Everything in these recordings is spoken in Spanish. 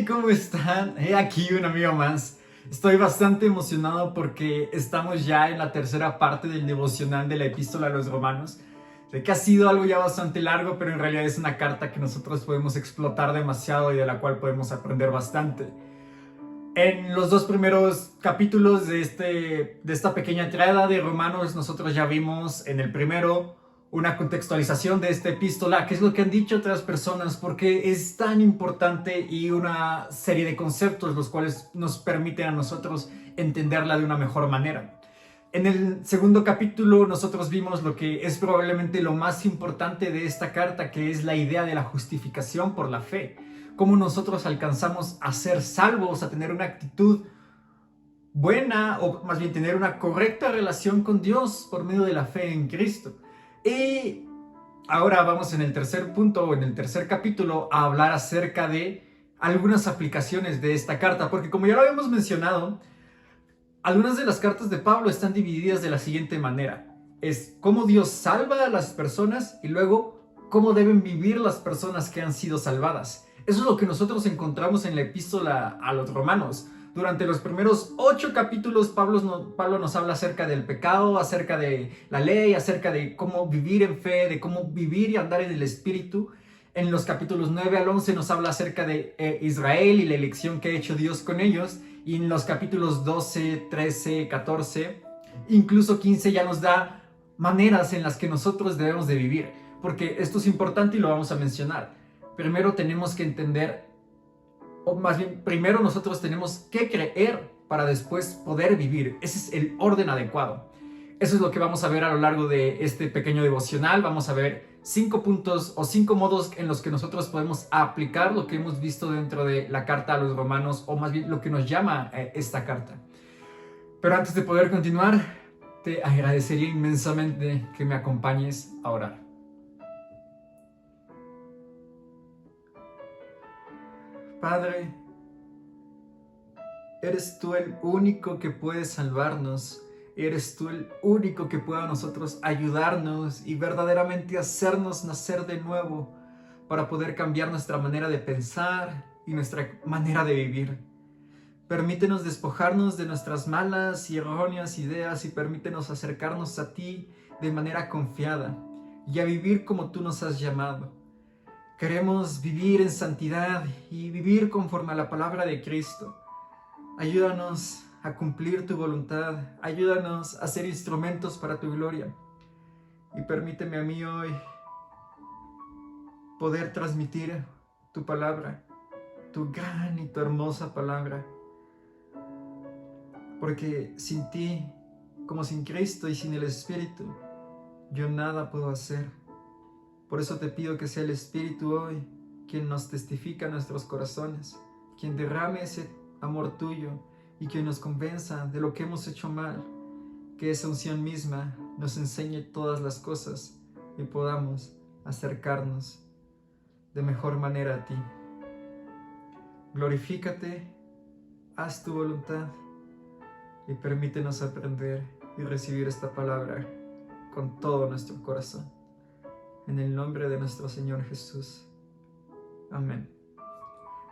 Hey, ¿cómo están? He aquí un amigo más. Estoy bastante emocionado porque estamos ya en la tercera parte del devocional de la Epístola a los Romanos. Sé que ha sido algo ya bastante largo, pero en realidad es una carta que nosotros podemos explotar demasiado y de la cual podemos aprender bastante. En los dos primeros capítulos de esta pequeña tirada de Romanos, nosotros ya vimos en el primero una contextualización de esta epístola, qué es lo que han dicho otras personas, porque es tan importante y una serie de conceptos los cuales nos permiten a nosotros entenderla de una mejor manera. En el segundo capítulo nosotros vimos lo que es probablemente lo más importante de esta carta, que es la idea de la justificación por la fe. Cómo nosotros alcanzamos a ser salvos, a tener una actitud buena, o más bien tener una correcta relación con Dios por medio de la fe en Cristo. Y ahora vamos en el tercer punto, o en el tercer capítulo, a hablar acerca de algunas aplicaciones de esta carta, porque como ya lo habíamos mencionado, algunas de las cartas de Pablo están divididas de la siguiente manera. Es cómo Dios salva a las personas y luego cómo deben vivir las personas que han sido salvadas. Eso es lo que nosotros encontramos en la epístola a los Romanos. Durante los primeros 8 capítulos, Pablo nos habla acerca del pecado, acerca de la ley, acerca de cómo vivir en fe, de cómo vivir y andar en el Espíritu. En los capítulos 9 al 11 nos habla acerca de Israel y la elección que ha hecho Dios con ellos. Y en los capítulos 12, 13, 14, incluso 15 ya nos da maneras en las que nosotros debemos de vivir. Porque esto es importante y lo vamos a mencionar. Primero tenemos que entender, o más bien, primero nosotros tenemos que creer para después poder vivir. Ese es el orden adecuado. Eso es lo que vamos a ver a lo largo de este pequeño devocional. Vamos a ver 5 puntos o 5 modos en los que nosotros podemos aplicar lo que hemos visto dentro de la carta a los Romanos, o más bien lo que nos llama esta carta. Pero antes de poder continuar, te agradecería inmensamente que me acompañes a orar. Padre, eres tú el único que puede salvarnos. Eres tú el único que puede a nosotros ayudarnos y verdaderamente hacernos nacer de nuevo para poder cambiar nuestra manera de pensar y nuestra manera de vivir. Permítenos despojarnos de nuestras malas y erróneas ideas y permítenos acercarnos a ti de manera confiada y a vivir como tú nos has llamado. Queremos vivir en santidad y vivir conforme a la palabra de Cristo. Ayúdanos a cumplir tu voluntad. Ayúdanos a ser instrumentos para tu gloria. Y permíteme a mí hoy poder transmitir tu palabra, tu gran y tu hermosa palabra. Porque sin ti, como sin Cristo y sin el Espíritu, yo nada puedo hacer. Por eso te pido que sea el Espíritu hoy quien nos testifica en nuestros corazones, quien derrame ese amor tuyo y quien nos convenza de lo que hemos hecho mal, que esa unción misma nos enseñe todas las cosas y podamos acercarnos de mejor manera a ti. Glorifícate, haz tu voluntad y permítenos aprender y recibir esta palabra con todo nuestro corazón. En el nombre de nuestro Señor Jesús. Amén.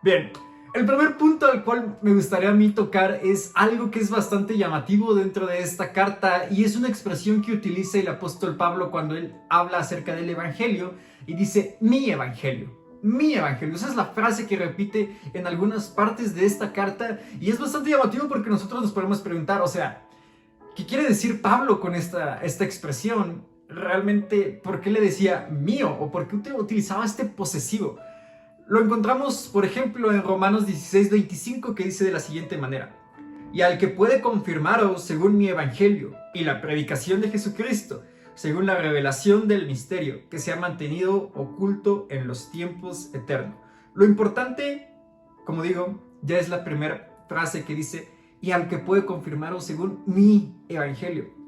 Bien, el primer punto al cual me gustaría a mí tocar es algo que es bastante llamativo dentro de esta carta, y es una expresión que utiliza el apóstol Pablo cuando él habla acerca del Evangelio y dice mi Evangelio. Mi Evangelio, esa es la frase que repite en algunas partes de esta carta, y es bastante llamativo porque nosotros nos podemos preguntar, o sea, ¿qué quiere decir Pablo con esta expresión? Realmente, ¿por qué le decía mío? ¿O por qué utilizaba este posesivo? Lo encontramos, por ejemplo, en Romanos 16:25, que dice de la siguiente manera: y al que puede confirmaros según mi evangelio y la predicación de Jesucristo, según la revelación del misterio que se ha mantenido oculto en los tiempos eternos. Lo importante, como digo, ya es la primera frase que dice y al que puede confirmaros según mi evangelio.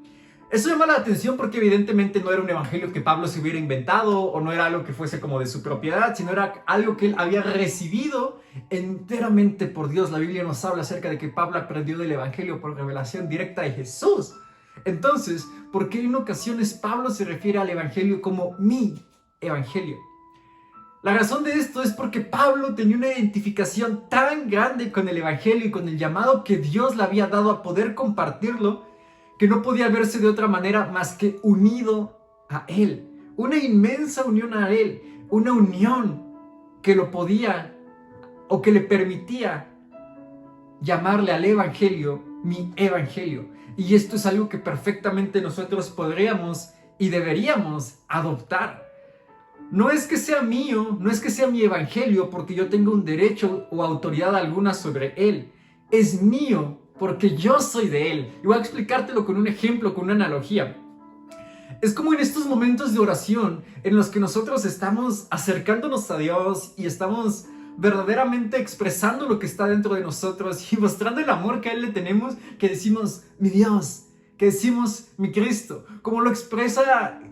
Eso llama la atención porque evidentemente no era un evangelio que Pablo se hubiera inventado, o no era algo que fuese como de su propiedad, sino era algo que él había recibido enteramente por Dios. La Biblia nos habla acerca de que Pablo aprendió del evangelio por revelación directa de Jesús. Entonces, ¿por qué en ocasiones Pablo se refiere al evangelio como mi evangelio? La razón de esto es porque Pablo tenía una identificación tan grande con el Evangelio y con el llamado que Dios le había dado a poder compartirlo, que no podía verse de otra manera más que unido a Él. Una inmensa unión a Él, una unión que lo podía o que le permitía llamarle al Evangelio mi Evangelio. Y esto es algo que perfectamente nosotros podríamos y deberíamos adoptar. No es que sea mío, no es que sea mi evangelio porque yo tengo un derecho o autoridad alguna sobre él. Es mío porque yo soy de él. Y voy a explicártelo con un ejemplo, con una analogía. Es como en estos momentos de oración en los que nosotros estamos acercándonos a Dios y estamos verdaderamente expresando lo que está dentro de nosotros y mostrando el amor que a Él le tenemos, que decimos, mi Dios, que decimos, mi Cristo, como lo expresan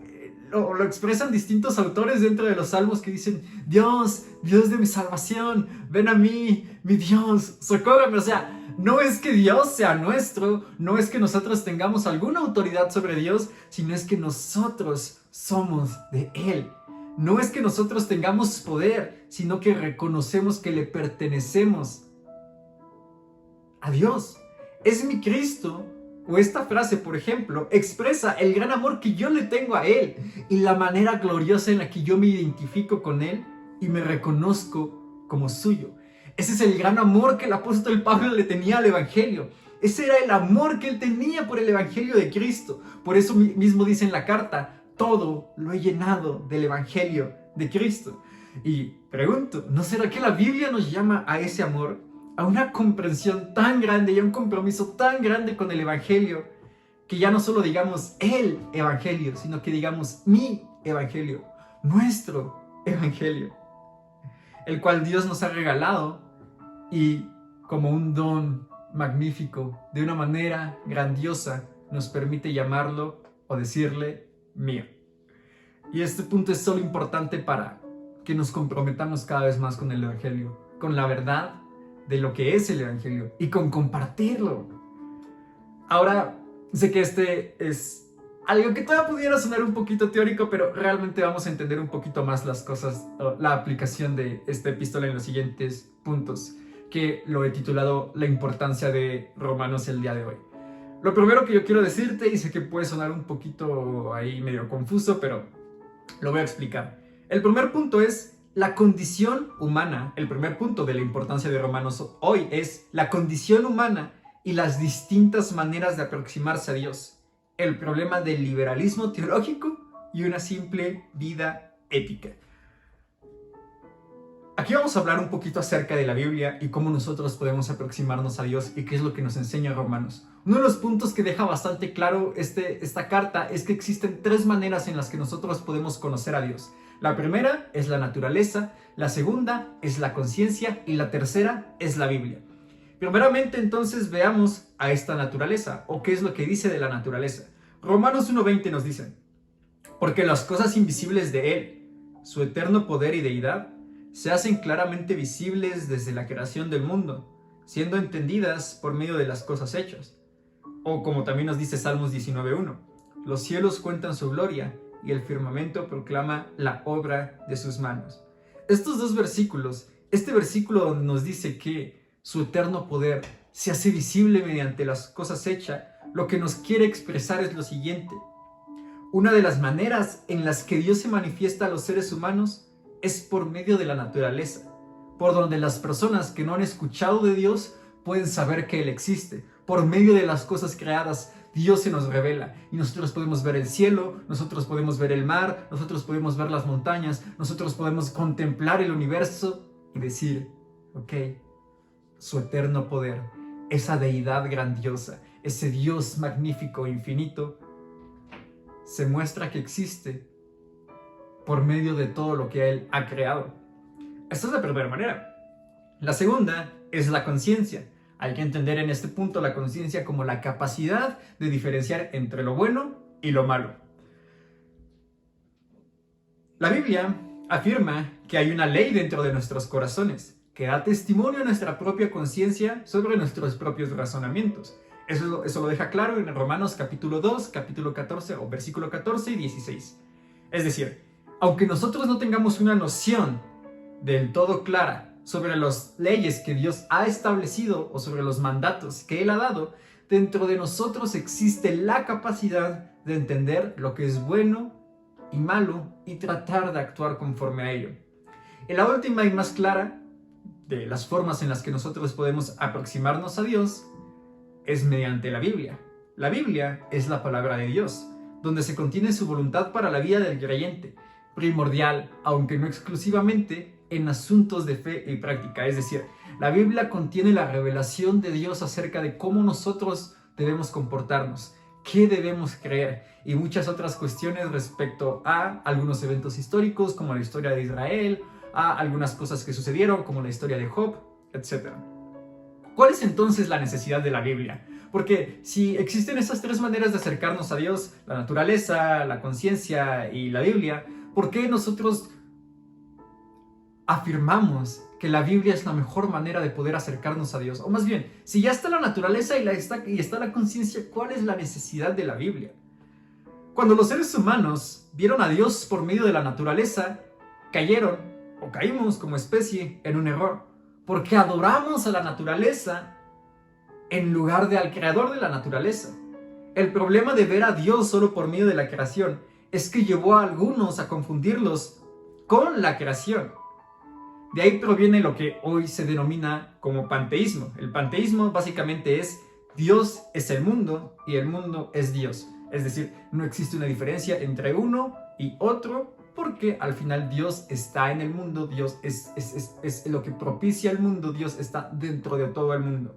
distintos autores dentro de los salmos que dicen, Dios, Dios de mi salvación, ven a mí, mi Dios, socórreme. O sea, no es que Dios sea nuestro, no es que nosotros tengamos alguna autoridad sobre Dios, sino es que nosotros somos de Él. No es que nosotros tengamos poder, sino que reconocemos que le pertenecemos a Dios. Es mi Cristo. O esta frase, por ejemplo, expresa el gran amor que yo le tengo a Él y la manera gloriosa en la que yo me identifico con Él y me reconozco como suyo. Ese es el gran amor que el apóstol Pablo le tenía al Evangelio. Ese era el amor que él tenía por el Evangelio de Cristo. Por eso mismo dice en la carta, todo lo he llenado del Evangelio de Cristo. Y pregunto, ¿no será que la Biblia nos llama a ese amor? A una comprensión tan grande y a un compromiso tan grande con el Evangelio, que ya no solo digamos el Evangelio, sino que digamos mi Evangelio, nuestro Evangelio, el cual Dios nos ha regalado y como un don magnífico, de una manera grandiosa, nos permite llamarlo o decirle mío. Y este punto es solo importante para que nos comprometamos cada vez más con el Evangelio, con la verdad de lo que es el Evangelio y con compartirlo. Ahora, sé que este es algo que todavía pudiera sonar un poquito teórico, pero realmente vamos a entender un poquito más las cosas, la aplicación de esta epístola en los siguientes puntos, que lo he titulado La importancia de Romanos el día de hoy. Lo primero que yo quiero decirte, y sé que puede sonar un poquito ahí medio confuso, pero lo voy a explicar. El primer punto es la condición humana. El primer punto de la importancia de Romanos hoy es la condición humana y las distintas maneras de aproximarse a Dios. El problema del liberalismo teológico y una simple vida ética. Aquí vamos a hablar un poquito acerca de la Biblia y cómo nosotros podemos aproximarnos a Dios y qué es lo que nos enseña Romanos. Uno de los puntos que deja bastante claro esta carta es que existen tres maneras en las que nosotros podemos conocer a Dios. La primera es la naturaleza, la segunda es la conciencia y la tercera es la Biblia. Primeramente, entonces, veamos a esta naturaleza, o qué es lo que dice de la naturaleza. Romanos 1:20 nos dice, porque las cosas invisibles de Él, su eterno poder y deidad, se hacen claramente visibles desde la creación del mundo, siendo entendidas por medio de las cosas hechas. O como también nos dice Salmos 19:1, los cielos cuentan su gloria y el firmamento proclama la obra de sus manos. Estos dos versículos, este versículo donde nos dice que su eterno poder se hace visible mediante las cosas hechas, lo que nos quiere expresar es lo siguiente. Una de las maneras en las que Dios se manifiesta a los seres humanos es por medio de la naturaleza, por donde las personas que no han escuchado de Dios pueden saber que Él existe. Por medio de las cosas creadas, Dios se nos revela y nosotros podemos ver el cielo, nosotros podemos ver el mar, nosotros podemos ver las montañas, nosotros podemos contemplar el universo y decir, ok, su eterno poder, esa deidad grandiosa, ese Dios magnífico e infinito, se muestra que existe por medio de todo lo que Él ha creado. Esta es la primera manera. La segunda es la conciencia. Hay que entender en este punto la conciencia como la capacidad de diferenciar entre lo bueno y lo malo. La Biblia afirma que hay una ley dentro de nuestros corazones que da testimonio a nuestra propia conciencia sobre nuestros propios razonamientos. Eso lo deja claro en Romanos capítulo 2, capítulo 14 o versículo 14 y 16. Es decir, aunque nosotros no tengamos una noción del todo clara sobre las leyes que Dios ha establecido o sobre los mandatos que Él ha dado, dentro de nosotros existe la capacidad de entender lo que es bueno y malo y tratar de actuar conforme a ello. Y la última y más clara de las formas en las que nosotros podemos aproximarnos a Dios es mediante la Biblia. La Biblia es la palabra de Dios, donde se contiene su voluntad para la vida del creyente, primordial, aunque no exclusivamente, en asuntos de fe y práctica. Es decir, la Biblia contiene la revelación de Dios acerca de cómo nosotros debemos comportarnos, qué debemos creer y muchas otras cuestiones respecto a algunos eventos históricos como la historia de Israel, a algunas cosas que sucedieron como la historia de Job, etc. ¿Cuál es entonces la necesidad de la Biblia? Porque si existen esas tres maneras de acercarnos a Dios, la naturaleza, la conciencia y la Biblia, ¿por qué nosotros afirmamos que la Biblia es la mejor manera de poder acercarnos a Dios? O más bien, si ya está la naturaleza y está la conciencia, ¿cuál es la necesidad de la Biblia? Cuando los seres humanos vieron a Dios por medio de la naturaleza, caímos como especie en un error, porque adoramos a la naturaleza en lugar de al creador de la naturaleza. El problema de ver a Dios solo por medio de la creación es que llevó a algunos a confundirlos con la creación. De ahí proviene lo que hoy se denomina como panteísmo. El panteísmo básicamente es Dios es el mundo y el mundo es Dios. Es decir, no existe una diferencia entre uno y otro, porque al final Dios está en el mundo, Dios es lo que propicia el mundo, Dios está dentro de todo el mundo.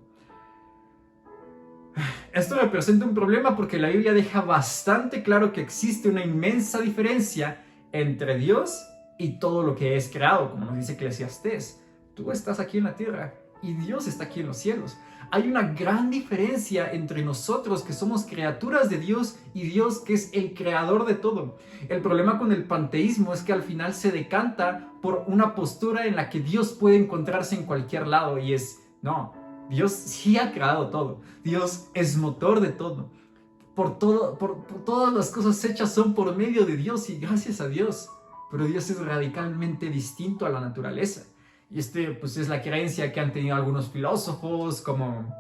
Esto representa un problema porque la Biblia deja bastante claro que existe una inmensa diferencia entre Dios y todo lo que es creado, como nos dice Eclesiastés. Tú estás aquí en la tierra y Dios está aquí en los cielos. Hay una gran diferencia entre nosotros que somos criaturas de Dios y Dios que es el creador de todo. El problema con el panteísmo es que al final se decanta por una postura en la que Dios puede encontrarse en cualquier lado y no, Dios sí ha creado todo. Dios es motor de todo. Por todas las cosas hechas son por medio de Dios y gracias a Dios. Pero Dios es radicalmente distinto a la naturaleza. Y pues es la creencia que han tenido algunos filósofos, como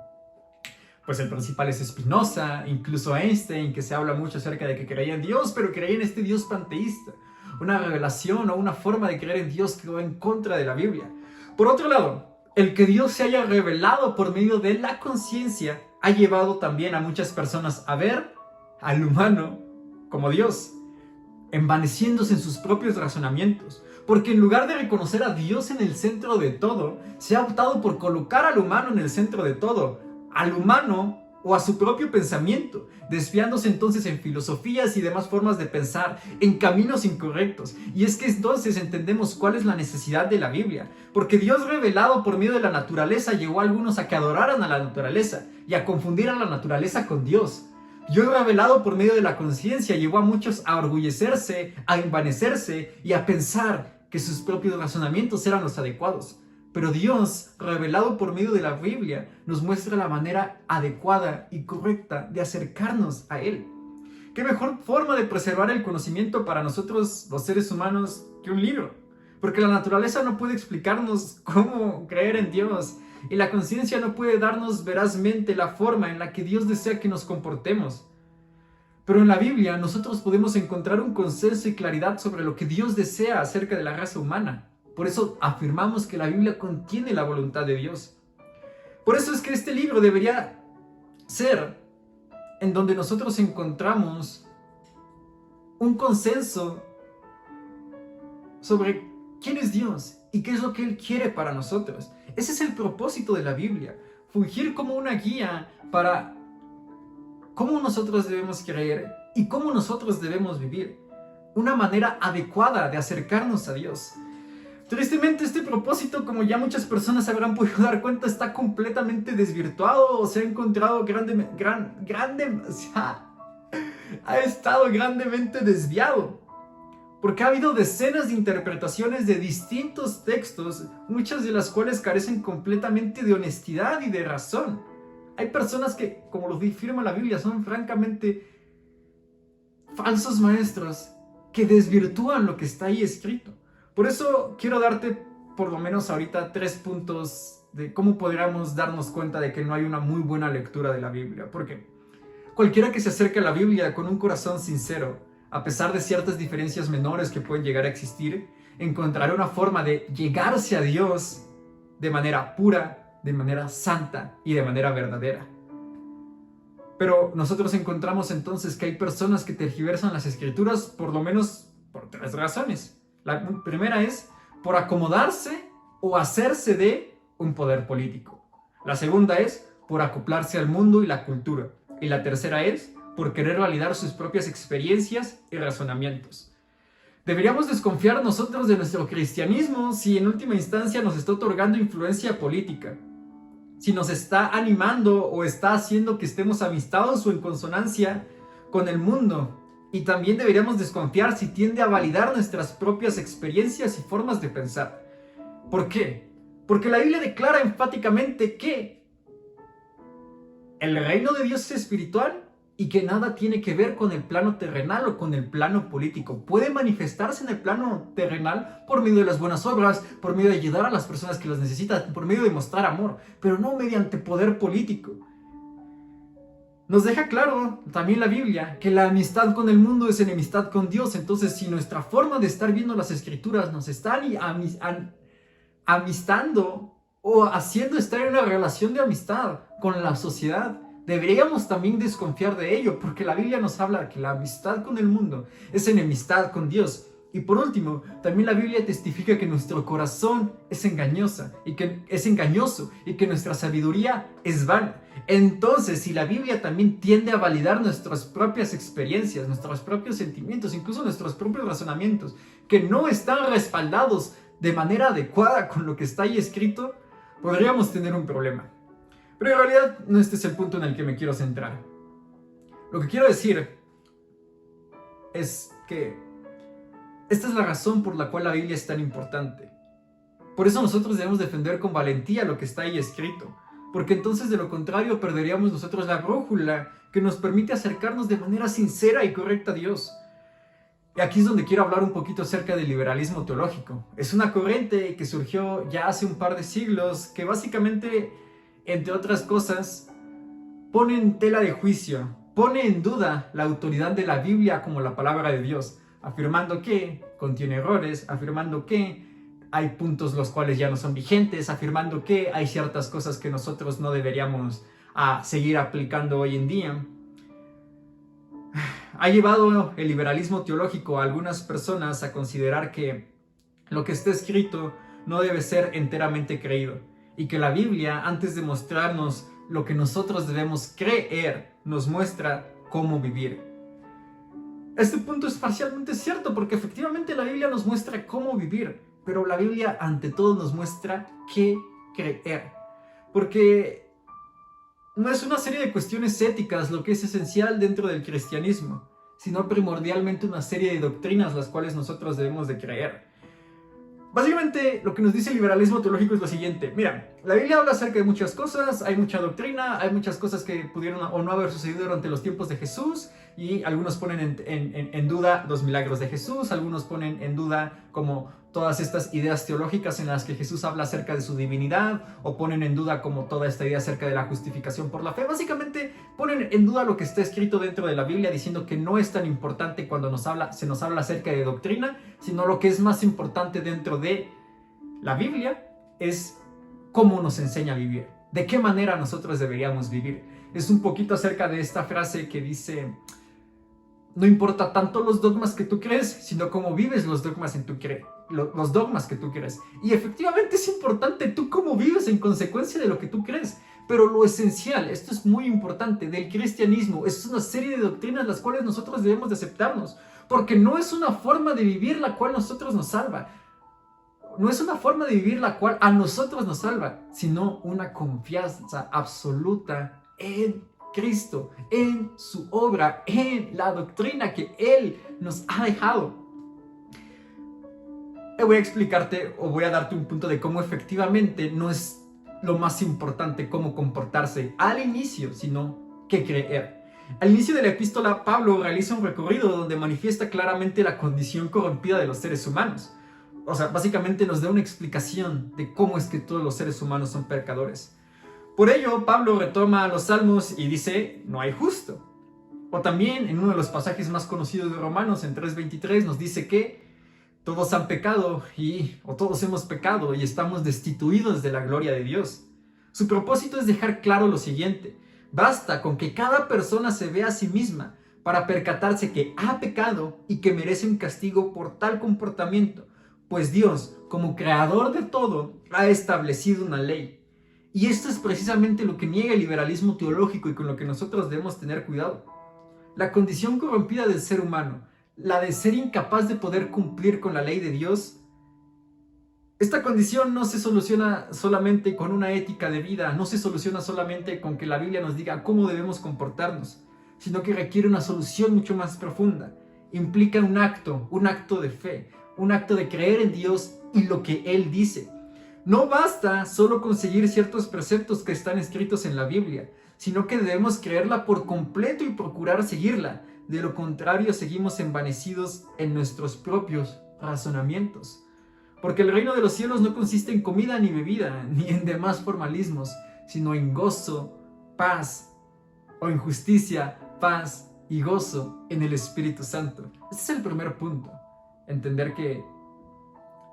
pues el principal es Spinoza, incluso Einstein, que se habla mucho acerca de que creía en Dios, pero creía en este Dios panteísta. Una revelación o una forma de creer en Dios que va en contra de la Biblia. Por otro lado, el que Dios se haya revelado por medio de la conciencia ha llevado también a muchas personas a ver al humano como Dios, envaneciéndose en sus propios razonamientos, porque en lugar de reconocer a Dios en el centro de todo, se ha optado por colocar al humano en el centro de todo, al humano o a su propio pensamiento, desviándose entonces en filosofías y demás formas de pensar, en caminos incorrectos. Y es que entonces entendemos cuál es la necesidad de la Biblia, porque Dios revelado por medio de la naturaleza llevó a algunos a que adoraran a la naturaleza y a confundir a la naturaleza con Dios. Dios revelado por medio de la conciencia llevó a muchos a orgullecerse, a envanecerse y a pensar que sus propios razonamientos eran los adecuados. Pero Dios, revelado por medio de la Biblia, nos muestra la manera adecuada y correcta de acercarnos a Él. ¿Qué mejor forma de preservar el conocimiento para nosotros, los seres humanos, que un libro? Porque la naturaleza no puede explicarnos cómo creer en Dios, y la conciencia no puede darnos verazmente la forma en la que Dios desea que nos comportemos. Pero en la Biblia nosotros podemos encontrar un consenso y claridad sobre lo que Dios desea acerca de la raza humana. Por eso afirmamos que la Biblia contiene la voluntad de Dios. Por eso es que este libro debería ser en donde nosotros encontramos un consenso sobre quién es Dios y qué es lo que Él quiere para nosotros. Ese es el propósito de la Biblia, fungir como una guía para cómo nosotros debemos creer y cómo nosotros debemos vivir. Una manera adecuada de acercarnos a Dios. Tristemente este propósito, como ya muchas personas habrán podido dar cuenta, está completamente desvirtuado o se ha encontrado ha estado grandemente desviado. Porque ha habido decenas de interpretaciones de distintos textos, muchas de las cuales carecen completamente de honestidad y de razón. Hay personas que, como lo afirma la Biblia, son francamente falsos maestros que desvirtúan lo que está ahí escrito. Por eso quiero darte por lo menos ahorita 3 puntos de cómo podríamos darnos cuenta de que no hay una muy buena lectura de la Biblia. Porque cualquiera que se acerque a la Biblia con un corazón sincero, a pesar de ciertas diferencias menores que pueden llegar a existir, encontrará una forma de llegarse a Dios de manera pura, de manera santa y de manera verdadera. Pero nosotros encontramos entonces que hay personas que tergiversan las escrituras por lo menos por 3 razones. La primera es por acomodarse o hacerse de un poder político. La segunda es por acoplarse al mundo y la cultura. Y la tercera es por querer validar sus propias experiencias y razonamientos. Deberíamos desconfiar nosotros de nuestro cristianismo si en última instancia nos está otorgando influencia política, si nos está animando o está haciendo que estemos amistados o en consonancia con el mundo. Y también deberíamos desconfiar si tiende a validar nuestras propias experiencias y formas de pensar. ¿Por qué? Porque la Biblia declara enfáticamente que el reino de Dios es espiritual y que nada tiene que ver con el plano terrenal o con el plano político. Puede manifestarse en el plano terrenal por medio de las buenas obras, por medio de ayudar a las personas que las necesitan, por medio de mostrar amor, pero no mediante poder político. Nos deja claro también la Biblia que la amistad con el mundo es enemistad con Dios. Entonces, si nuestra forma de estar viendo las escrituras nos está amistando o haciendo estar en una relación de amistad con la sociedad, deberíamos también desconfiar de ello, porque la Biblia nos habla que la amistad con el mundo es enemistad con Dios. Y por último, también la Biblia testifica que nuestro corazón es engañoso y que nuestra sabiduría es vana. Entonces, si la Biblia también tiende a validar nuestras propias experiencias, nuestros propios sentimientos, incluso nuestros propios razonamientos, que no están respaldados de manera adecuada con lo que está ahí escrito, podríamos tener un problema. Pero en realidad no este es el punto en el que me quiero centrar. Lo que quiero decir es que esta es la razón por la cual la Biblia es tan importante. Por eso nosotros debemos defender con valentía lo que está ahí escrito, porque entonces de lo contrario perderíamos nosotros la brújula que nos permite acercarnos de manera sincera y correcta a Dios. Y aquí es donde quiero hablar un poquito acerca del liberalismo teológico. Es una corriente que surgió ya hace un par de siglos que básicamente, entre otras cosas, pone en tela de juicio, pone en duda la autoridad de la Biblia como la palabra de Dios, afirmando que contiene errores, afirmando que hay puntos los cuales ya no son vigentes, afirmando que hay ciertas cosas que nosotros no deberíamos seguir aplicando hoy en día. Ha llevado el liberalismo teológico a algunas personas a considerar que lo que está escrito no debe ser enteramente creído y que la Biblia, antes de mostrarnos lo que nosotros debemos creer, nos muestra cómo vivir. Este punto es parcialmente cierto porque efectivamente la Biblia nos muestra cómo vivir, pero la Biblia ante todo nos muestra qué creer. Porque no es una serie de cuestiones éticas lo que es esencial dentro del cristianismo, sino primordialmente una serie de doctrinas las cuales nosotros debemos de creer. Básicamente lo que nos dice el liberalismo teológico es lo siguiente. Mira, la Biblia habla acerca de muchas cosas, hay mucha doctrina, hay muchas cosas que pudieron o no haber sucedido durante los tiempos de Jesús, y algunos ponen en duda los milagros de Jesús, algunos ponen en duda como todas estas ideas teológicas en las que Jesús habla acerca de su divinidad, o ponen en duda como toda esta idea acerca de la justificación por la fe. Básicamente ponen en duda lo que está escrito dentro de la Biblia, diciendo que no es tan importante cuando se nos habla acerca de doctrina, sino lo que es más importante dentro de la Biblia es cómo nos enseña a vivir, de qué manera nosotros deberíamos vivir. Es un poquito acerca de esta frase que dice: no importa tanto los dogmas que tú crees, sino cómo vives los dogmas que tú crees. Y efectivamente es importante tú cómo vives en consecuencia de lo que tú crees. Pero lo esencial, esto es muy importante, del cristianismo, es una serie de doctrinas las cuales nosotros debemos de aceptarnos. Porque no es una forma de vivir la cual nosotros nos salva. No es una forma de vivir la cual a nosotros nos salva, sino una confianza absoluta en Cristo, en su obra, en la doctrina que Él nos ha dejado. Voy a explicarte o voy a darte un punto de cómo efectivamente no es lo más importante cómo comportarse al inicio, sino qué creer. Al inicio de la epístola, Pablo realiza un recorrido donde manifiesta claramente la condición corrompida de los seres humanos. básicamente nos da una explicación de cómo es que todos los seres humanos son pecadores. Por ello, Pablo retoma los Salmos y dice, no hay justo. O también, en uno de los pasajes más conocidos de Romanos, en 3:23, nos dice que todos han pecado o todos hemos pecado y estamos destituidos de la gloria de Dios. Su propósito es dejar claro lo siguiente: basta con que cada persona se vea a sí misma para percatarse que ha pecado y que merece un castigo por tal comportamiento, pues Dios, como creador de todo, ha establecido una ley. Y esto es precisamente lo que niega el liberalismo teológico y con lo que nosotros debemos tener cuidado. La condición corrompida del ser humano, la de ser incapaz de poder cumplir con la ley de Dios, esta condición no se soluciona solamente con una ética de vida, no se soluciona solamente con que la Biblia nos diga cómo debemos comportarnos, sino que requiere una solución mucho más profunda. Implica un acto de fe, un acto de creer en Dios y lo que Él dice. No basta solo con seguir ciertos preceptos que están escritos en la Biblia, sino que debemos creerla por completo y procurar seguirla. De lo contrario, seguimos envanecidos en nuestros propios razonamientos. Porque el reino de los cielos no consiste en comida ni bebida, ni en demás formalismos, sino en gozo, paz, o en justicia, paz y gozo en el Espíritu Santo. Este es el primer punto. Entender que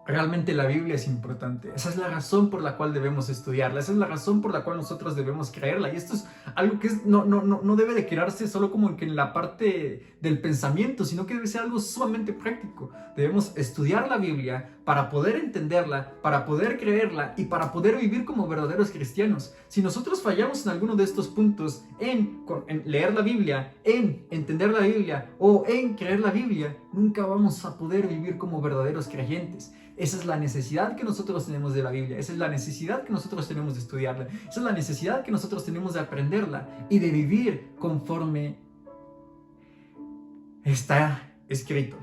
realmente la Biblia es importante. Esa es la razón por la cual debemos estudiarla. Esa es la razón por la cual nosotros debemos creerla. Y esto es algo que no debe de quedarse solo como que en la parte del pensamiento, sino que debe ser algo sumamente práctico. Debemos estudiar la Biblia para poder entenderla, para poder creerla y para poder vivir como verdaderos cristianos. Si nosotros fallamos en alguno de estos puntos, en leer la Biblia, en entender la Biblia o en creer la Biblia, nunca vamos a poder vivir como verdaderos creyentes. Esa es la necesidad que nosotros tenemos de la Biblia, esa es la necesidad que nosotros tenemos de estudiarla, esa es la necesidad que nosotros tenemos de aprenderla y de vivir conforme está escrito.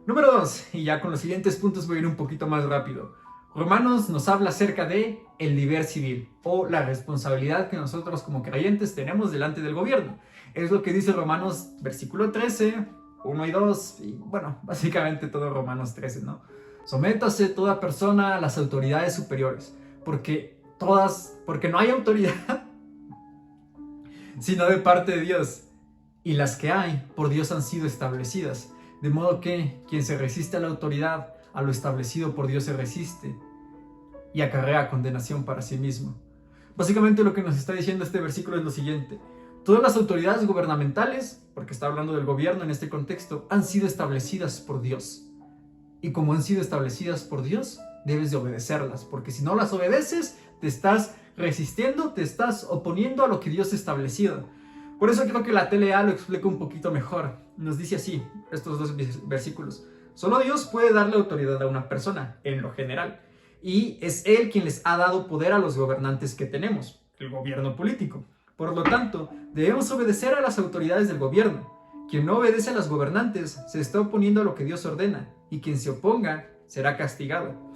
Número 2, y ya con los siguientes puntos voy a ir un poquito más rápido. Romanos nos habla acerca de el deber civil o la responsabilidad que nosotros como creyentes tenemos delante del gobierno. Es lo que dice Romanos versículo 13, 1 y 2, y bueno, básicamente todo Romanos 13, ¿no? Sométase toda persona a las autoridades superiores, porque no hay autoridad sino de parte de Dios, y las que hay por Dios han sido establecidas, de modo que quien se resiste a la autoridad, a lo establecido por Dios se resiste y acarrea condenación para sí mismo. Básicamente lo que nos está diciendo este versículo es lo siguiente: todas las autoridades gubernamentales, porque está hablando del gobierno en este contexto, han sido establecidas por Dios. Y como han sido establecidas por Dios, debes de obedecerlas, porque si no las obedeces, te estás resistiendo, te estás oponiendo a lo que Dios ha establecido. Por eso creo que la TLA lo explica un poquito mejor. Nos dice así, estos dos versículos: solo Dios puede darle autoridad a una persona, en lo general, y es Él quien les ha dado poder a los gobernantes que tenemos, el gobierno político. Por lo tanto, debemos obedecer a las autoridades del gobierno. Quien no obedece a los gobernantes se está oponiendo a lo que Dios ordena, y quien se oponga será castigado.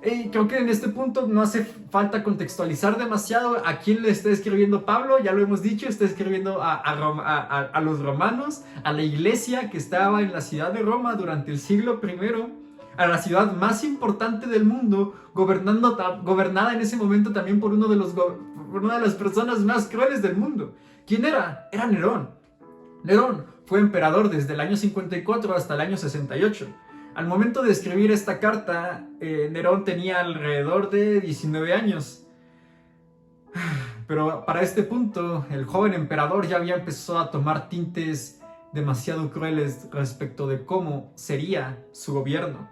Creo que en este punto no hace falta contextualizar demasiado a quién le está escribiendo Pablo. Ya lo hemos dicho, está escribiendo a los romanos, a la iglesia que estaba en la ciudad de Roma durante el siglo I, a la ciudad más importante del mundo, gobernada en ese momento también por una de las personas más crueles del mundo. ¿Quién era? Era Nerón. Nerón fue emperador desde el año 54 hasta el año 68. Al momento de escribir esta carta, Nerón tenía alrededor de 19 años. Pero para este punto, el joven emperador ya había empezado a tomar tintes demasiado crueles respecto de cómo sería su gobierno.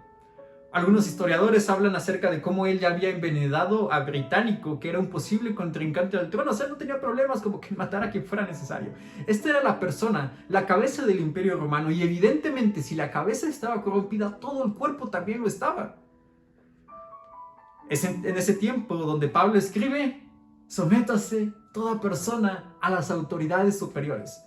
Algunos historiadores hablan acerca de cómo él ya había envenenado a Británico, que era un posible contrincante al trono. O sea, no tenía problemas como que matar a quien fuera necesario. Esta era la persona, la cabeza del Imperio Romano, y evidentemente si la cabeza estaba corrompida, todo el cuerpo también lo estaba. Es en ese tiempo donde Pablo escribe: sométase toda persona a las autoridades superiores.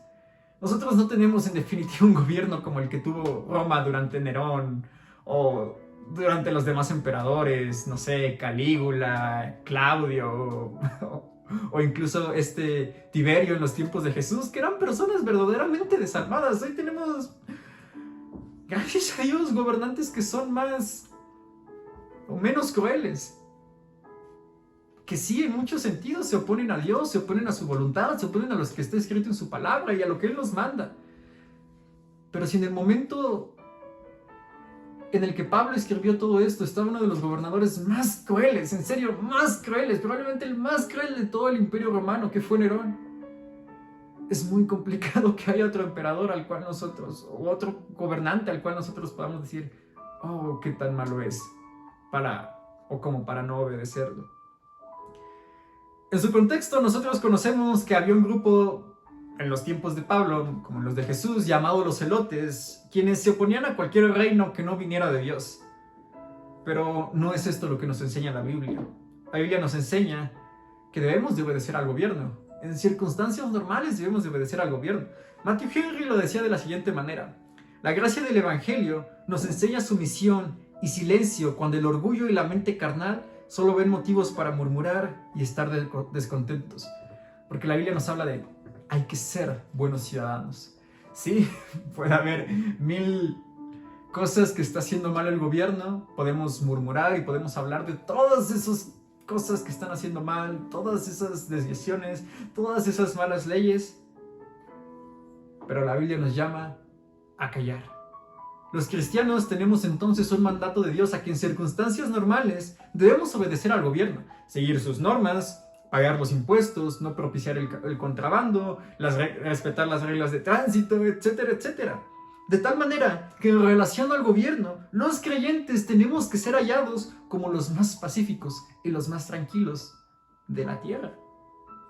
Nosotros no tenemos en definitiva un gobierno como el que tuvo Roma durante Nerón o durante los demás emperadores, no sé, Calígula, Claudio o incluso Tiberio en los tiempos de Jesús, que eran personas verdaderamente desalmadas. Hoy tenemos, gracias a Dios, gobernantes que son más o menos crueles, que sí, en muchos sentidos se oponen a Dios, se oponen a su voluntad, se oponen a lo que está escrito en su palabra y a lo que Él nos manda. Pero si en el momento en el que Pablo escribió todo esto estaba uno de los gobernadores más crueles, en serio, más crueles, probablemente el más cruel de todo el imperio romano, que fue Nerón, es muy complicado que haya otro emperador al cual nosotros, o otro gobernante al cual nosotros podamos decir, oh, qué tan malo es, como para no obedecerlo. En su contexto, nosotros conocemos que había un grupo en los tiempos de Pablo, como los de Jesús, llamados los celotes, quienes se oponían a cualquier reino que no viniera de Dios. Pero no es esto lo que nos enseña la Biblia. La Biblia nos enseña que debemos de obedecer al gobierno. En circunstancias normales debemos de obedecer al gobierno. Matthew Henry lo decía de la siguiente manera: la gracia del Evangelio nos enseña sumisión y silencio cuando el orgullo y la mente carnal solo ven motivos para murmurar y estar descontentos. Porque la Biblia nos habla de hay que ser buenos ciudadanos. Sí, puede haber 1000 cosas que está haciendo mal el gobierno, podemos murmurar y podemos hablar de todas esas cosas que están haciendo mal, todas esas desviaciones, todas esas malas leyes, pero la Biblia nos llama a callar. Los cristianos tenemos entonces un mandato de Dios a que en circunstancias normales debemos obedecer al gobierno, seguir sus normas, pagar los impuestos, no propiciar el contrabando, respetar las reglas de tránsito, etcétera, etcétera. De tal manera que en relación al gobierno, los creyentes tenemos que ser hallados como los más pacíficos y los más tranquilos de la tierra.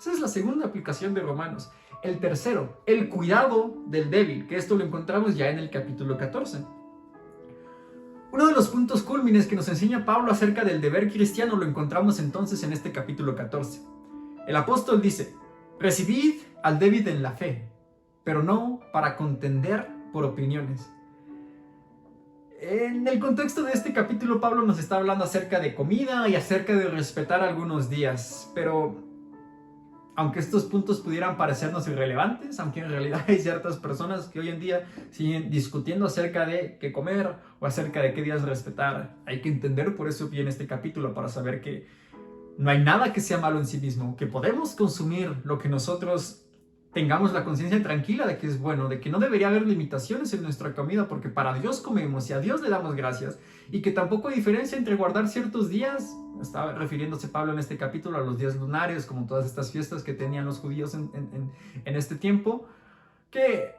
Esa es la segunda aplicación de Romanos. El tercero, el cuidado del débil, que esto lo encontramos ya en el capítulo 14. Uno de los puntos cúlmines que nos enseña Pablo acerca del deber cristiano lo encontramos entonces en este capítulo 14. El apóstol dice: recibid al débil en la fe, pero no para contender por opiniones. En el contexto de este capítulo, Pablo nos está hablando acerca de comida y acerca de respetar algunos días, pero aunque estos puntos pudieran parecernos irrelevantes, aunque en realidad hay ciertas personas que hoy en día siguen discutiendo acerca de qué comer o acerca de qué días respetar, hay que entender por eso bien este capítulo para saber que no hay nada que sea malo en sí mismo, que podemos consumir lo que nosotros tengamos la conciencia tranquila de que es bueno, de que no debería haber limitaciones en nuestra comida porque para Dios comemos y a Dios le damos gracias, y que tampoco hay diferencia entre guardar ciertos días. Estaba refiriéndose Pablo en este capítulo a los días lunares, como todas estas fiestas que tenían los judíos en este tiempo, que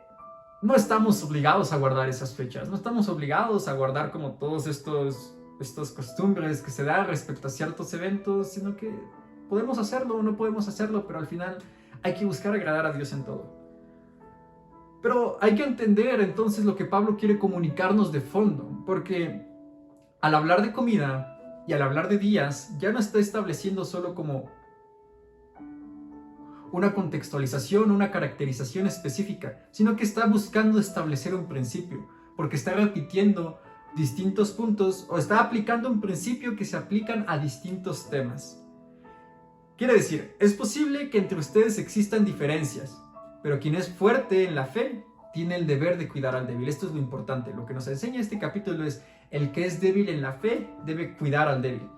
no estamos obligados a guardar esas fechas, no estamos obligados a guardar como todos estas costumbres que se dan respecto a ciertos eventos, sino que podemos hacerlo o no podemos hacerlo, pero al final hay que buscar agradar a Dios en todo. Pero hay que entender entonces lo que Pablo quiere comunicarnos de fondo, porque al hablar de comida y al hablar de días, ya no está estableciendo solo como una contextualización, una caracterización específica, sino que está buscando establecer un principio, porque está repitiendo distintos puntos o está aplicando un principio que se aplican a distintos temas. Quiere decir, es posible que entre ustedes existan diferencias, pero quien es fuerte en la fe tiene el deber de cuidar al débil. Esto es lo importante. Lo que nos enseña este capítulo es: el que es débil en la fe debe cuidar al débil.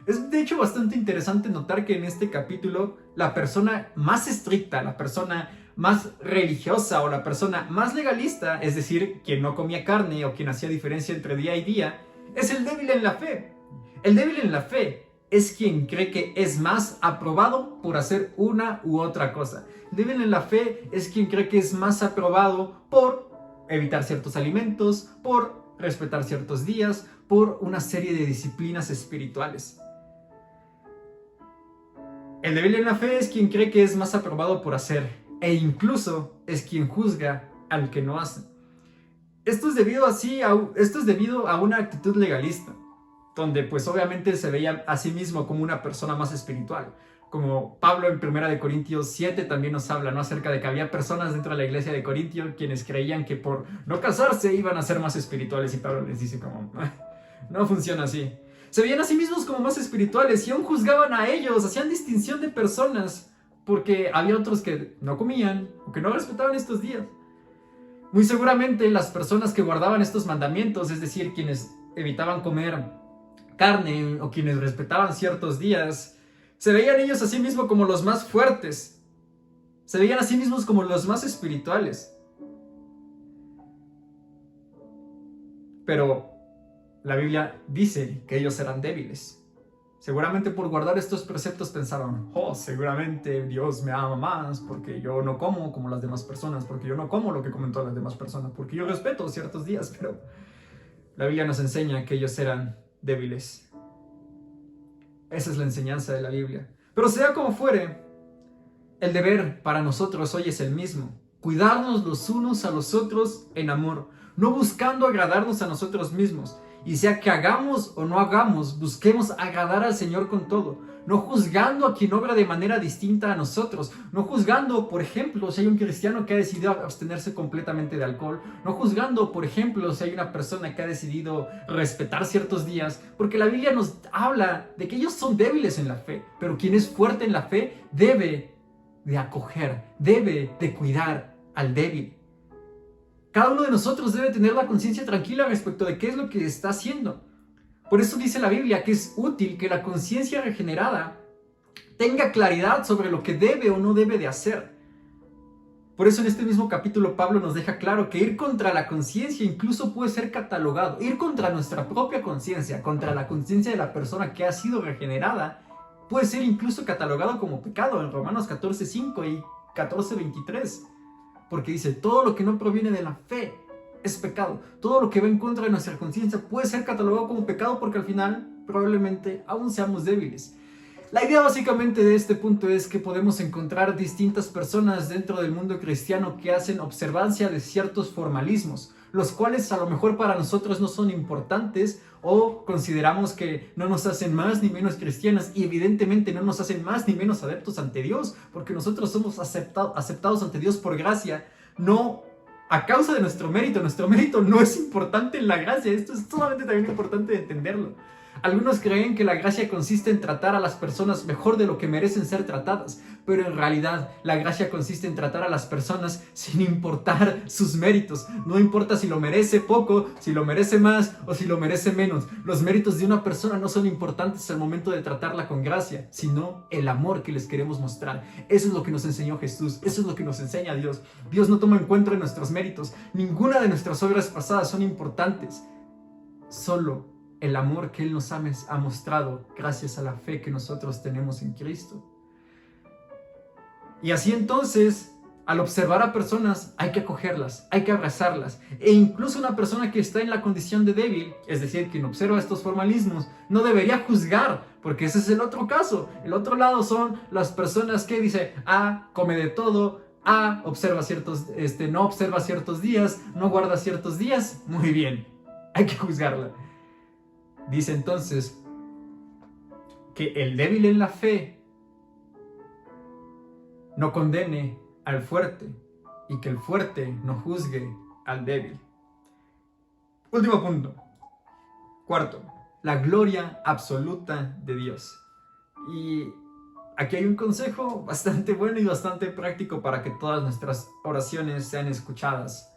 Es de hecho bastante interesante notar que en este capítulo la persona más estricta, la persona más religiosa o la persona más legalista, es decir, quien no comía carne o quien hacía diferencia entre día y día, es el débil en la fe. El débil en la fe es quien cree que es más aprobado por hacer una u otra cosa. El débil en la fe es quien cree que es más aprobado por evitar ciertos alimentos, por respetar ciertos días, por una serie de disciplinas espirituales. El débil en la fe es quien cree que es más aprobado por hacer, e incluso es quien juzga al que no hace. Esto es debido a una actitud legalista, donde pues obviamente se veía a sí mismo como una persona más espiritual. Como Pablo en 1 Corintios 7 también nos habla, ¿no?, acerca de que había personas dentro de la iglesia de Corintio quienes creían que por no casarse iban a ser más espirituales, y Pablo les dice como, no funciona así. Se veían a sí mismos como más espirituales y aún juzgaban a ellos, hacían distinción de personas, porque había otros que no comían o que no respetaban estos días. Muy seguramente las personas que guardaban estos mandamientos, es decir, quienes evitaban comer carne o quienes respetaban ciertos días, se veían ellos a sí mismos como los más fuertes, se veían a sí mismos como los más espirituales. Pero la Biblia dice que ellos eran débiles. Seguramente por guardar estos preceptos pensaron, seguramente Dios me ama más porque yo no como las demás personas, porque yo no como lo que comen todas las demás personas, porque yo respeto ciertos días, pero la Biblia nos enseña que ellos eran débiles. Esa es la enseñanza de la Biblia. Pero sea como fuere, el deber para nosotros hoy es el mismo: cuidarnos los unos a los otros en amor, no buscando agradarnos a nosotros mismos. Y sea que hagamos o no hagamos, busquemos agradar al Señor con todo, no juzgando a quien obra de manera distinta a nosotros, no juzgando, por ejemplo, si hay un cristiano que ha decidido abstenerse completamente de alcohol, no juzgando, por ejemplo, si hay una persona que ha decidido respetar ciertos días, porque la Biblia nos habla de que ellos son débiles en la fe, pero quien es fuerte en la fe debe de acoger, debe de cuidar al débil. Cada uno de nosotros debe tener la conciencia tranquila respecto de qué es lo que está haciendo. Por eso dice la Biblia que es útil que la conciencia regenerada tenga claridad sobre lo que debe o no debe de hacer. Por eso en este mismo capítulo Pablo nos deja claro que ir contra la conciencia incluso puede ser catalogado. Ir contra nuestra propia conciencia, contra la conciencia de la persona que ha sido regenerada, puede ser incluso catalogado como pecado en Romanos 14:5 y 14:23. Porque dice, todo lo que no proviene de la fe es pecado. Todo lo que va en contra de nuestra conciencia puede ser catalogado como pecado porque al final probablemente aún seamos débiles. La idea básicamente de este punto es que podemos encontrar distintas personas dentro del mundo cristiano que hacen observancia de ciertos formalismos, los cuales a lo mejor para nosotros no son importantes o consideramos que no nos hacen más ni menos cristianos, y evidentemente no nos hacen más ni menos adeptos ante Dios, porque nosotros somos aceptados ante Dios por gracia, no a causa de nuestro mérito. Nuestro mérito no es importante en la gracia. Esto es sumamente también importante entenderlo. Algunos creen que la gracia consiste en tratar a las personas mejor de lo que merecen ser tratadas, pero en realidad la gracia consiste en tratar a las personas sin importar sus méritos. No importa si lo merece poco, si lo merece más o si lo merece menos. Los méritos de una persona no son importantes al momento de tratarla con gracia, sino el amor que les queremos mostrar. Eso es lo que nos enseñó Jesús, eso es lo que nos enseña Dios. Dios no toma en cuenta nuestros méritos, ninguna de nuestras obras pasadas son importantes, solo el amor que Él nos ha mostrado gracias a la fe que nosotros tenemos en Cristo. Y así entonces, al observar a personas, hay que acogerlas, hay que abrazarlas. E incluso una persona que está en la condición de débil, es decir, quien observa estos formalismos, no debería juzgar, porque ese es el otro caso. El otro lado son las personas que dicen, come de todo, observa no observa ciertos días, no guarda ciertos días. Muy bien, hay que juzgarla. Dice entonces que el débil en la fe no condene al fuerte y que el fuerte no juzgue al débil. Último punto. Cuarto, la gloria absoluta de Dios. Y aquí hay un consejo bastante bueno y bastante práctico para que todas nuestras oraciones sean escuchadas,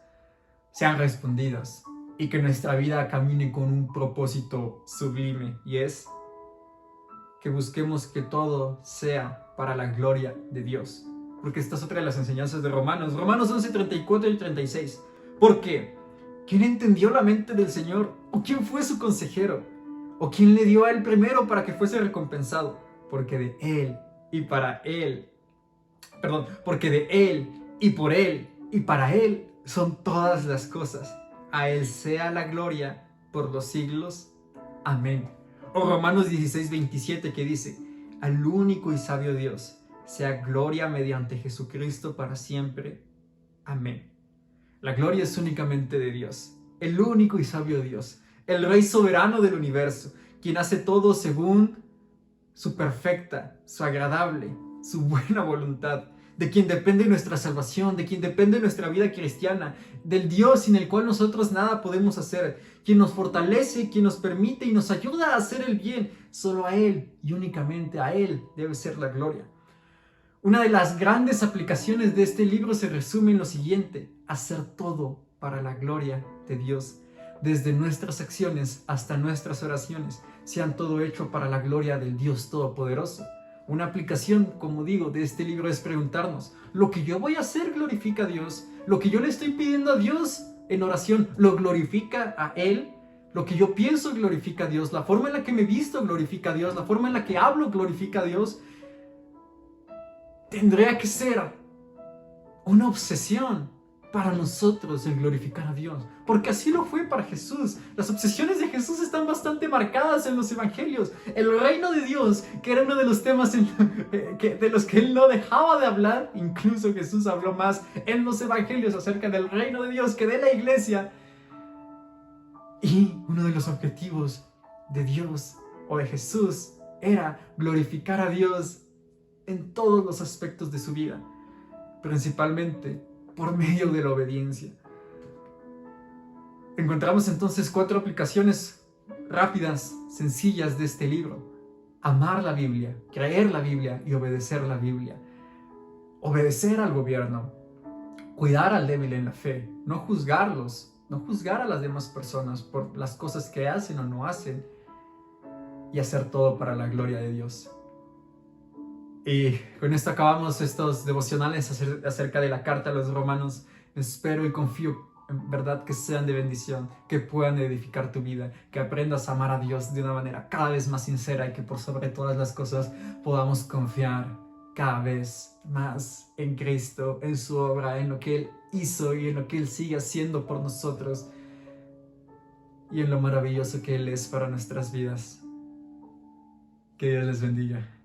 sean respondidas, y que nuestra vida camine con un propósito sublime, y es que busquemos que todo sea para la gloria de Dios. Porque esta es otra de las enseñanzas de Romanos 11:34 y 36. ¿Por qué? ¿Quién entendió la mente del Señor? ¿O quién fue su consejero? ¿O quién le dio a Él primero para que fuese recompensado? Porque de Él y para Él, porque de Él y por Él y para Él son todas las cosas. A Él sea la gloria por los siglos. Amén. O Romanos 16:27 que dice, al único y sabio Dios sea gloria mediante Jesucristo para siempre. Amén. La gloria es únicamente de Dios, el único y sabio Dios, el Rey soberano del universo, quien hace todo según su perfecta, su agradable, su buena voluntad, de quien depende nuestra salvación, de quien depende nuestra vida cristiana, del Dios sin el cual nosotros nada podemos hacer, quien nos fortalece, quien nos permite y nos ayuda a hacer el bien. Solo a Él y únicamente a Él debe ser la gloria. Una de las grandes aplicaciones de este libro se resume en lo siguiente: hacer todo para la gloria de Dios, desde nuestras acciones hasta nuestras oraciones, sean todo hecho para la gloria del Dios Todopoderoso. Una aplicación, como digo, de este libro es preguntarnos, ¿lo que yo voy a hacer glorifica a Dios? ¿Lo que yo le estoy pidiendo a Dios en oración lo glorifica a Él? Lo que yo pienso glorifica a Dios, la forma en la que me visto glorifica a Dios, la forma en la que hablo glorifica a Dios. Tendría que ser una obsesión para nosotros el glorificar a Dios, porque así lo fue para Jesús. Las obsesiones de Jesús están bastante marcadas en los evangelios. El reino de Dios, que era uno de los temas de los que él no dejaba de hablar, incluso Jesús habló más en los evangelios acerca del reino de Dios que de la iglesia. Y uno de los objetivos de Dios o de Jesús era glorificar a Dios en todos los aspectos de su vida, principalmente por medio de la obediencia. Encontramos entonces 4 aplicaciones rápidas, sencillas de este libro. Amar la Biblia, creer la Biblia y obedecer la Biblia. Obedecer al gobierno, cuidar al débil en la fe, no juzgarlos, no juzgar a las demás personas por las cosas que hacen o no hacen, y hacer todo para la gloria de Dios. Y con esto acabamos estos devocionales acerca de la carta a los romanos. Espero y confío en verdad que sean de bendición, que puedan edificar tu vida, que aprendas a amar a Dios de una manera cada vez más sincera y que por sobre todas las cosas podamos confiar cada vez más en Cristo, en su obra, en lo que Él hizo y en lo que Él sigue haciendo por nosotros y en lo maravilloso que Él es para nuestras vidas. Que Dios les bendiga.